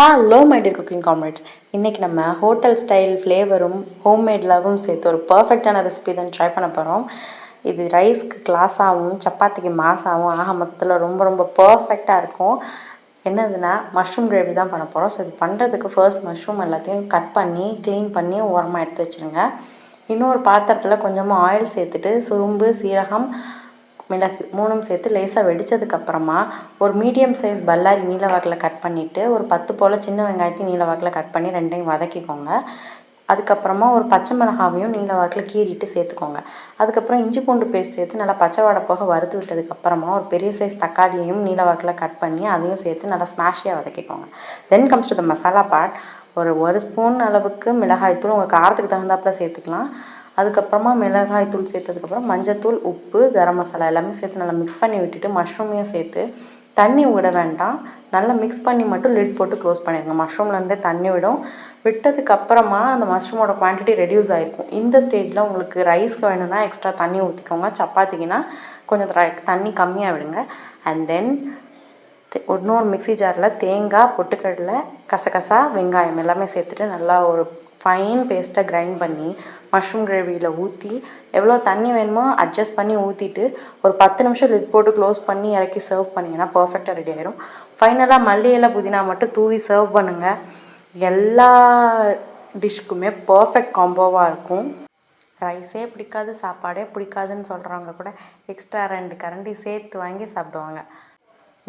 Hello my dear cooking comrades. இன்றைக்கி நம்ம hotel style ஃப்ளேவரும் ஹோம்மேட் லவ்வும் சேர்த்து ஒரு பர்ஃபெக்டான ரெசிபி தான் ட்ரை பண்ண போகிறோம். இது ரைஸ்க்கு கிளாஸாகவும் சப்பாத்திக்கு மாஸாகவும் ஆக மொத்தத்தில் ரொம்ப ரொம்ப பர்ஃபெக்டாக இருக்கும். என்னதுன்னா மஷ்ரூம் கிரேவி தான் பண்ண போகிறோம். ஸோ இது பண்ணுறதுக்கு ஃபர்ஸ்ட் மஷ்ரூம் எல்லாத்தையும் கட் பண்ணி க்ளீன் பண்ணி ஓரமாக எடுத்து வச்சுருங்க. இன்னொரு பாத்திரத்தில் கொஞ்சமாக ஆயில் சேர்த்துட்டு சோம்பு, சீரகம், மிளகு 3ம் சேர்த்து லேசாக வெடித்ததுக்கப்புறமா ஒரு மீடியம் சைஸ் பல்லாரி நீல வாக்கில் கட் பண்ணிவிட்டு ஒரு 10 போல் சின்ன வெங்காயத்தையும் நீல வாக்கில் கட் பண்ணி ரெண்டையும் வதக்கிக்கோங்க. அதுக்கப்புறமா ஒரு பச்சை மிளகாவையும் நீல வாக்கில் கீறிட்டு சேர்த்துக்கோங்க. அதுக்கப்புறம் இஞ்சி பூண்டு பேஸ்ட் சேர்த்து நல்லா பச்சை வாடை போக வறுத்து விட்டதுக்கப்புறமா ஒரு பெரிய சைஸ் தக்காளியையும் நீல வாக்கில் கட் பண்ணி அதையும் சேர்த்து நல்லா ஸ்மாஷியாக வதக்கிக்கோங்க. Then comes to the masala part. ஒரு ஸ்பூன் அளவுக்கு மிளகாய்த்தூள் உங்கள் காரத்துக்கு தகுந்தாப்பில் சேர்த்துக்கலாம். அதுக்கப்புறமா மிளகாய் தூள் சேர்த்ததுக்கப்புறம் மஞ்சத்தூள், உப்பு, கரம் மசாலா எல்லாமே சேர்த்து நல்லா மிக்ஸ் பண்ணி விட்டுட்டு மஷ்ரூமையும் சேர்த்து தண்ணி விட வேண்டாம். நல்லா மிக்ஸ் பண்ணி மட்டும் லிட் போட்டு க்ளோஸ் பண்ணிடுங்க. மஷ்ரூம்லேருந்தே தண்ணி விடும். விட்டதுக்கப்புறமா அந்த மஷ்ரூமோட குவான்டிட்டி ரெடியூஸ் ஆகிருக்கும். இந்த ஸ்டேஜில் உங்களுக்கு ரைஸ்க்கு வேணும்னா எக்ஸ்ட்ரா தண்ணி ஊற்றிக்கோங்க. சப்பாத்திக்குன்னா கொஞ்சம் தண்ணி கம்மியாக விடுங்க. அண்ட் தென் இன்னொரு மிக்ஸி ஜாரில் தேங்காய், பொட்டுக்கடலை, கசகசா, வெங்காயம் எல்லாமே சேர்த்துட்டு நல்லா ஒரு ஃபைன் பேஸ்ட்டை கிரைண்ட் பண்ணி மஷ்ரூம் கிரேவியில் ஊற்றி எவ்வளோ தண்ணி வேணுமோ அட்ஜஸ்ட் பண்ணி ஊற்றிட்டு ஒரு 10 நிமிஷம் லிட் போட்டு க்ளோஸ் பண்ணி இறக்கி சர்வ் பண்ணிங்கன்னா பர்ஃபெக்டாக ரெடி ஆயிடும். ஃபைனலாக மல்லி இலை, புதினா மட்டும் தூவி சர்வ் பண்ணுங்கள். எல்லா டிஷ்க்குமே பர்ஃபெக்ட் காம்போவாக இருக்கும். ரைஸே பிடிக்காது, சாப்பாடே பிடிக்காதுன்னு சொல்கிறவங்க கூட எக்ஸ்ட்ரா 2 கரண்டி சேர்த்து வாங்கி சாப்பிடுவாங்க.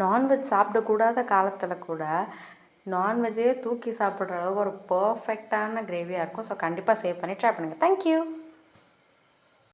நான்வெஜ் சாப்பிடக்கூடாத காலத்தில் கூட நான்வெஜ்ஜே தூக்கி சாப்பிட்ற அளவுக்கு ஒரு பர்ஃபெக்டான கிரேவியாக இருக்கும். ஸோ கண்டிப்பாக சேவ் பண்ணி ட்ரை பண்ணுங்கள். தேங்க்யூ.